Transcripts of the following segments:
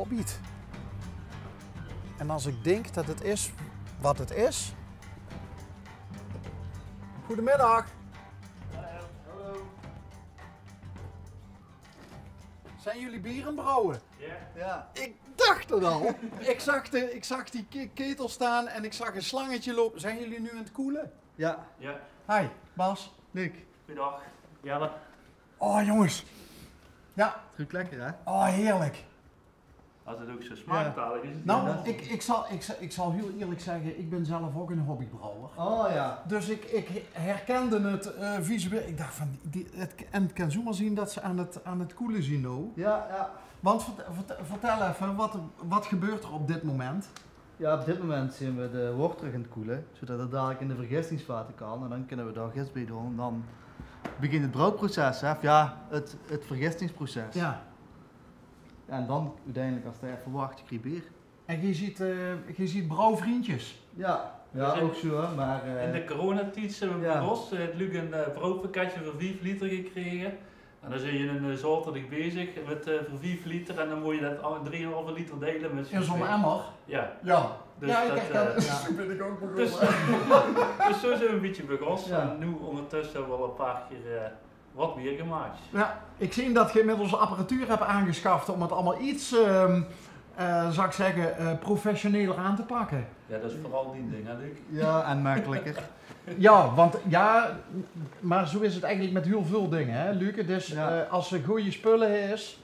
Hobbit. En als ik denk dat het is wat het is... Goedemiddag. Hallo. Zijn jullie bierenbrouwen? Ja. Ja. Ik dacht het al. ik zag die ketel staan en ik zag een slangetje lopen. Zijn jullie nu aan het koelen? Ja. Ja. Hi, Bas. Luc. Goedendag. Jelle. Oh jongens. Ja, Het ruikt lekker hè? oh heerlijk. Als het ook zo smaaktalig is. Nou, Ja. ik zal heel eerlijk zeggen, ik ben zelf ook een hobbybrouwer. Oh ja. Dus ik herkende het visueel. Ik dacht van, en het kan zo maar zien dat ze aan het koelen zien nou. Ja, ja. Want vertel even, wat gebeurt er op dit moment? Ja, op dit moment zien we de wort terug aan het koelen, zodat het dadelijk in de vergistingsvaten kan en dan kunnen we daar gist bij doen. En dan begint het brouwproces, hè? Of ja, het vergistingsproces. Ja. En dan uiteindelijk als het even wacht, je krijgt bier. En je ziet brouwvriendjes. Ja, ja Dus ook zo hè, maar... In de coronatijd zijn we Ja. bij Ros het Luc een broodpakketje voor 5 liter gekregen. En dan zit je een zaterdag bezig met voor 5 liter en dan moet je dat 3,5 liter delen met In zo'n emmer. Ja. Ja. Dus ja, dat, ik herken ja. Zo ben ik ook begonnen. Dus, dus zo zijn we een beetje bij Ros. Ja. En nu ondertussen hebben we al een paar keer wat bier gemaakt. Ja, ik zie dat je inmiddels apparatuur hebt aangeschaft om het allemaal iets, zou ik zeggen, professioneler aan te pakken. Ja, dat is vooral die ding, hè Luc? Ja, en makkelijker. Ja, want ja, maar zo is het eigenlijk met heel veel dingen, hè, Luc. Dus Ja. als er goede spullen is,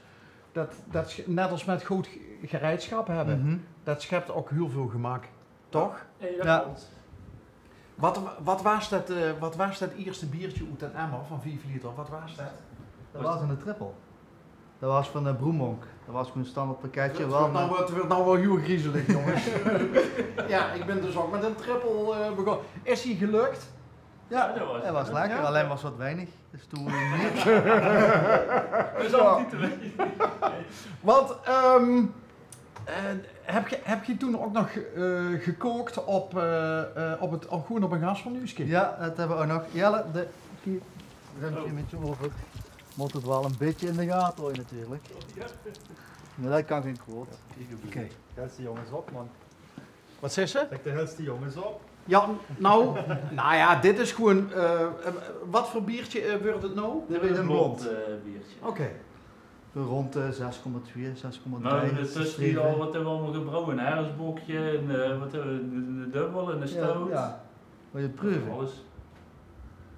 dat is net als met goed gereedschap hebben, Mhm. dat schept ook heel veel gemak, toch? Nee, dat Ja. klopt. Wat was dat eerste biertje uit dat emmer van 5 liter? Wat was dat? Dat was in de triple. Dat was van de Broemonk. Dat was gewoon een standaard pakketje. Het Wel, wordt nou wel heel griezelig, jongens. Ja, ik ben dus ook met een triple begonnen. Is die gelukt? ja, dat was lekker, Ja? alleen was wat weinig. Dus toen we niet. Dat is al niet te weten. Want heb je toen ook nog gekookt gewoon op een gasfornuisje? Ja, dat hebben we ook nog. Jelle, de rempje met je over. Moet het wel een beetje in de gaten houden natuurlijk. Nee, dat kan geen kwaad. Oké. Helst de jongens op, man. Wat zei ze? Zeg de helst de jongens op. Ja, nou ja, dit is gewoon. Wat voor biertje wordt het nou? Dit is een blond. biertje. Oké. Rond de 6,2, 6,3. Nou, tussen die al wat hebben we allemaal gebrouwen. Een herfstbokje, wat hebben we, een dubbel en een stout. Ja. Wil je het proeven? Alles.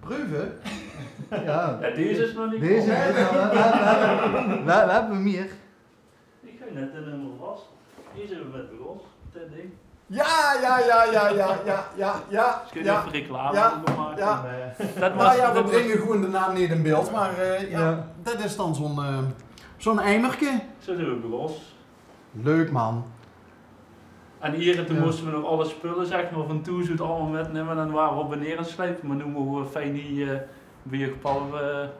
Proeven? Ja. Ja, deze is nog niet Deze goed. is, we hebben hem hier. Ik ga net in een vast. Hier zijn we met Begos, dat ding. Ja. Dus kun je even reclame Ja, voor maken. ja. Dat was, Nou ja, we dat was- brengen gewoon de naam niet in beeld, maar ja, Ja. dat is dan zo'n eimertje. Zo zijn we Begos. Leuk man. En hier en toen Ja. moesten we nog alle spullen zeg maar van toezoet allemaal metnemen en dan waren we op en neer aan het slepen. Maar nu mogen we fijn die biergepallen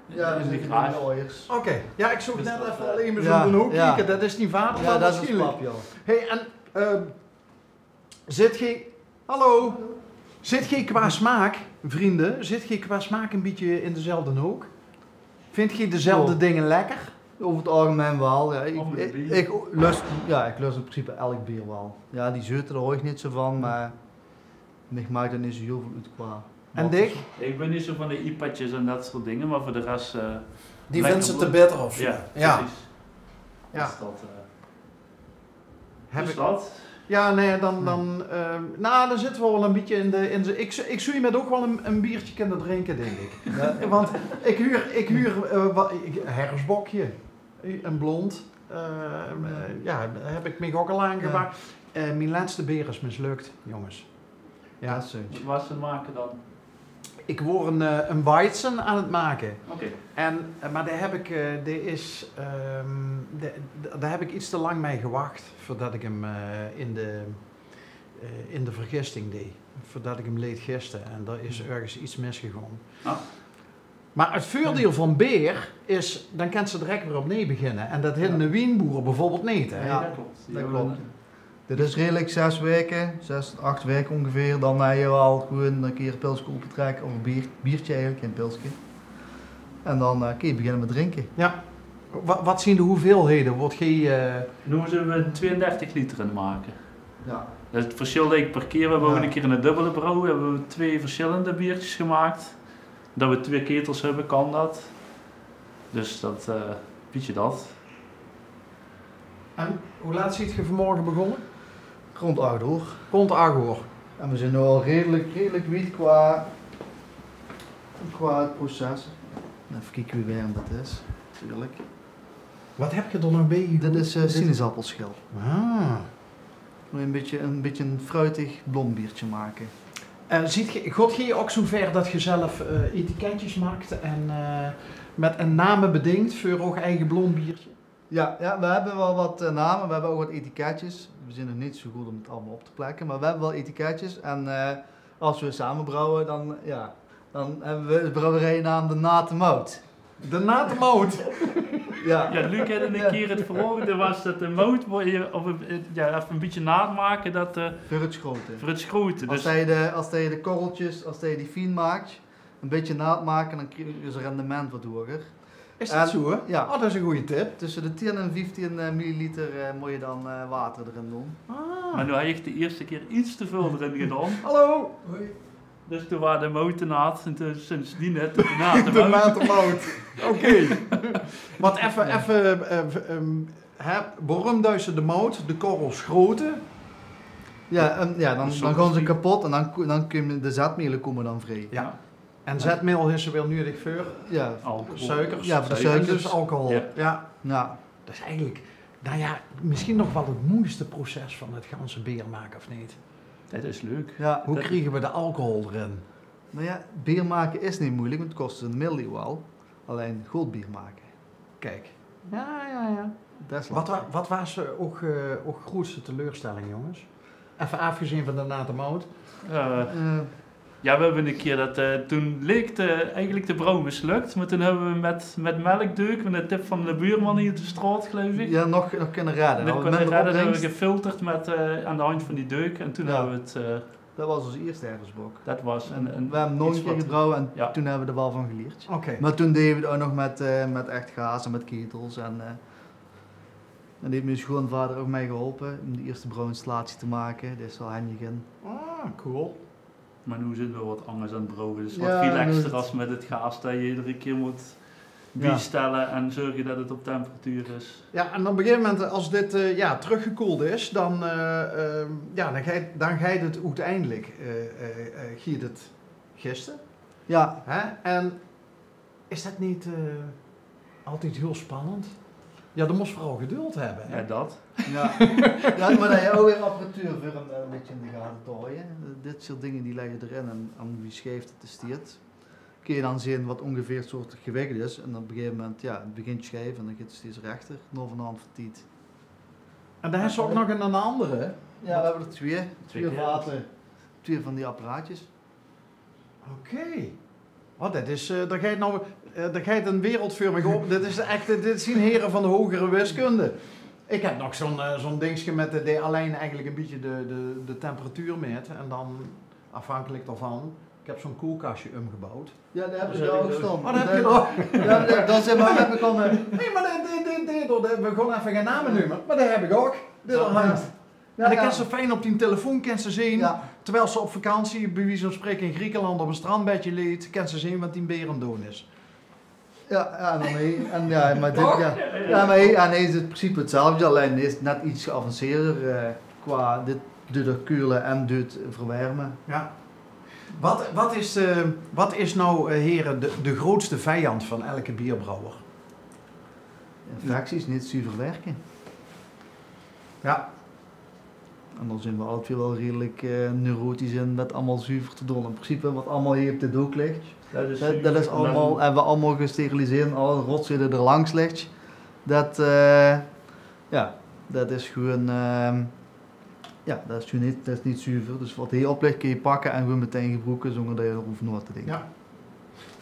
Ja, in dat de is garage. de ooiers. Oké, ja, ik zoek Dus net dat, even alleen maar zo ja, een hoek ja. kijken, dat is die vader Ja, van dat is een waarschijnlijk. slap, joh. Hey, en zit je, hallo, zit je qua smaak, vrienden, zit je qua smaak een beetje in dezelfde hoek? Vind je dezelfde Ja. dingen lekker? Over het algemeen wel. Ja. Of met Ik bier. lust in principe elk bier wel. Ja, die zeuten daar hoor ik niet zo van, maar ik maak er niet zo heel veel uit qua. En Dick? Ik ben niet zo van de IPA'tjes en dat soort dingen, maar voor de rest... Die lekker vindt ze te bloed. bitter of zo? Ja, Ja. precies. Ja. Dus dat, Heb dus ik- dat. Ja, nee, dan zitten we wel een beetje in de ik zou je met ook wel een biertje kunnen drinken, denk ik. Ja. Want ik huur herfstbokje, een blond, ja, daar heb ik me ook al aangemaakt. Mijn laatste beer is mislukt, jongens. Ja, Ja, zo. Wat was ze maken dan? ik word een Weizen aan het maken. Oké. Maar daar heb ik, daar heb ik iets te lang mee gewacht voordat ik hem in de vergisting deed. Voordat ik hem leed gisten en daar is ergens iets misgegaan. Ah. Maar het voordeel van beer is, dan kan ze direct weer opnieuw beginnen. En dat hebben de wienboeren bijvoorbeeld niet. Hè? Nee, Ja, dat klopt. Die dat hebben klopt. Dit is redelijk 6 weken, 6, 8 weken ongeveer. Dan heb je al gewoon een keer een pilsje opentrekken, of een biertje eigenlijk, geen pilsje. En dan kun je beginnen met drinken. Ja. Wat zien de hoeveelheden? Wordt geen... Nu zijn we 32 liter in maken. Ja. Dat is het verschil dat ik per keer. We hebben Ja. ook een keer in een dubbele brouw hebben we 2 verschillende biertjes gemaakt. Dat we 2 ketels hebben, kan dat. Dus dat, weet je dat. En hoe laat ziet je vanmorgen begonnen? Rond 8 uur. Rond 8 uur. En we zijn nu al redelijk wiet qua het proces. Even kijken wie warm dat is, natuurlijk. Wat heb je er nog bij? Dit is sinaasappelschil. Ah. Een beetje een fruitig blond biertje maken. God je ook zover dat je zelf etiketjes maakt en met een namen bedingt voor ook eigen blond biertje? Ja, we hebben wel wat namen, we hebben ook wat etiketjes. We zijn nog niet zo goed om het allemaal op te plekken, maar we hebben wel etiketjes. En als we samen brouwen, dan hebben we de brouwerijnaam de Natemout. De Natemout. Ja. Ja, Luc had een keer het verhoorde was dat de mout even een beetje naadmaken dat Voor het schroten. voor het schroten. Als Dus je de korreltjes, als je die fien maakt, een beetje naad maken, dan krijg je het rendement wat hoger. Is dat zo, hè? Ja. Oh, dat is een goede tip. Tussen de 10 en 15 milliliter moet je dan water erin doen. maar nu had ik de eerste keer iets te veel erin gedaan. Hallo. Dus toen waren de mouten naad en toen sindsdien net de naad de De mout. Natemout. Oké. Want waarom duizen de mout, de korrels grote? Dan gaan ze Suiker. kapot en dan kunnen de zetmelen komen dan vrij. Ja. En zetmeel is er wel nu voor Ja, Alcohol. suikers. Ja, voor de En suikers. dus alcohol. Ja. Ja. ja. Dat is eigenlijk, nou ja, misschien nog wel het moeilijkste proces van het ganse bier maken, of niet? Dat is leuk. Ja. Hoe krijgen we de alcohol erin? Nou ja, bier maken is niet moeilijk, want het kost een milli wel. Alleen goed bier maken, Kijk. Ja. dat is Wat was ook grootste teleurstelling, jongens? Even afgezien van de Natemout. Ja, we hebben een keer dat, toen leek eigenlijk de brouw mislukt, maar toen hebben we met melkdeuk, met de tip van de buurman hier op de straat, geloof ik. Ja, nog kunnen redden. Dat Nou, hebben minder we opbrengst. gefilterd aan de hand van die deuk en toen Ja. hebben we het, Dat was ons eerste herfstbok. dat was een We hebben nog iets een keer wat- gebrouwen en Ja. toen hebben we er wel van geleerd. Oké. Maar toen deden we het ook nog met echt gaas en met ketels. En die heeft mijn schoonvader ook mij geholpen om de eerste brouwinstallatie te maken. Dat is wel handig in. Ah, cool. Maar nu zijn we wat anders aan het brouwen, dus Ja, wat nu relaxter is het- als met het gaas dat je iedere keer moet Ja. bijstellen en zorgen dat het op temperatuur is. Ja, en op een gegeven moment, als dit teruggekoeld is, dan ga je het uiteindelijk giet het gisten. Ja, Hè? En is dat niet altijd heel spannend? Ja, dan moest vooral geduld hebben. Hè? Ja, dat. ja. Ja, maar dat je ook weer apparatuur voor hem een beetje in de gaten te houden. Dit soort dingen die leg je erin en aan wie scheeft het testeert. Kun je dan zien wat ongeveer het soort gewicht is. En op een gegeven moment, het begint scheef en dan gaat het steeds rechter. Nog van de hand vertiet. En dan is er ook nog een andere. Ja, we hebben er twee. Twee keer. vaten. Twee van die apparaatjes. Oké. Oh, dat is, daar ga je een wereld voor me op. Dit zijn heren van de hogere wiskunde. Ik heb nog zo'n dingetje met de alleen eigenlijk een beetje de temperatuur meet. En dan afhankelijk daarvan. Ik heb zo'n koelkastje omgebouwd. Ja, daar heb Dus ik heb ook ik staan. Oh, dat heb je er ook. Ja, dan zeg maar, heb ik al een... Nee, maar we gewoon even geen namen noemen. Maar dat heb ik ook. Dit al hangt. En dan kan ze fijn op die telefoon kan ze zien. Ja, Terwijl ze op vakantie, bij wie van spreken in Griekenland op een strandbedje leed, kan ze zien wat die beer aan het doen is. en dan maar dit, maar hij is het principe hetzelfde, alleen is het net iets geavanceerder qua dit doet koelen en doet verwarmen. Ja. Wat is nou, heren, de grootste vijand van elke bierbrouwer? Infecties niet zuiver werken. Ja. En dan zijn we alle twee wel redelijk neurotisch in dat allemaal zuiver te doen. In principe wat allemaal hier op de doek ligt, dat is allemaal, hebben we allemaal gesteriliseerd, alle rotzooi er langs ligt. Dat is gewoon, dat is niet zuiver. Dus wat hier op ligt kun je pakken en gewoon meteen gebroken zonder dat je erover na te denken. Ja.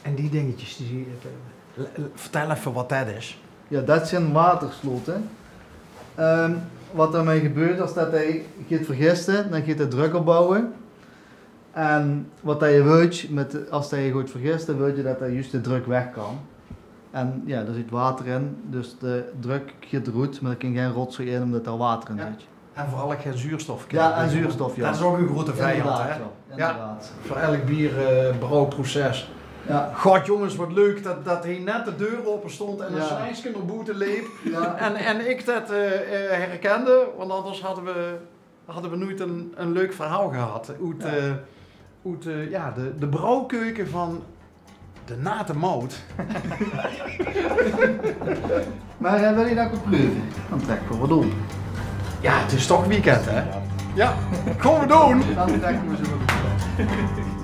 En die dingetjes, die zie je, vertel even wat dat is. Ja, dat zijn watersloten. Wat daarmee gebeurt als dat hij gaat vergisten, dan gaat hij druk opbouwen. En wat dat je wilt, als hij goed vergist, dan wil je dat hij juist de druk weg kan. En ja, daar zit water in, dus de druk giet eruit, maar er kan geen rotzooi in omdat er water in Ja. zit. En vooral geen zuurstof. Ja, en zuurstof, ja. Dat is ook een grote vijand, Inderdaad, hè? wel. Inderdaad. Voor elk bierbrouwproces. Ja. God jongens, wat leuk dat hij net de deur open stond en een Ja. slijsje naar boete leep. Ja. En ik dat herkende, want anders hadden we nooit een leuk verhaal gehad. Uit de brouwkeuken van de Nate Mout. Maar wil je dat ook proeven? Dan trekken we wat doen. Ja, het is toch weekend, hè? Ja, gaan we doen! Dan trekken we ze wat doen.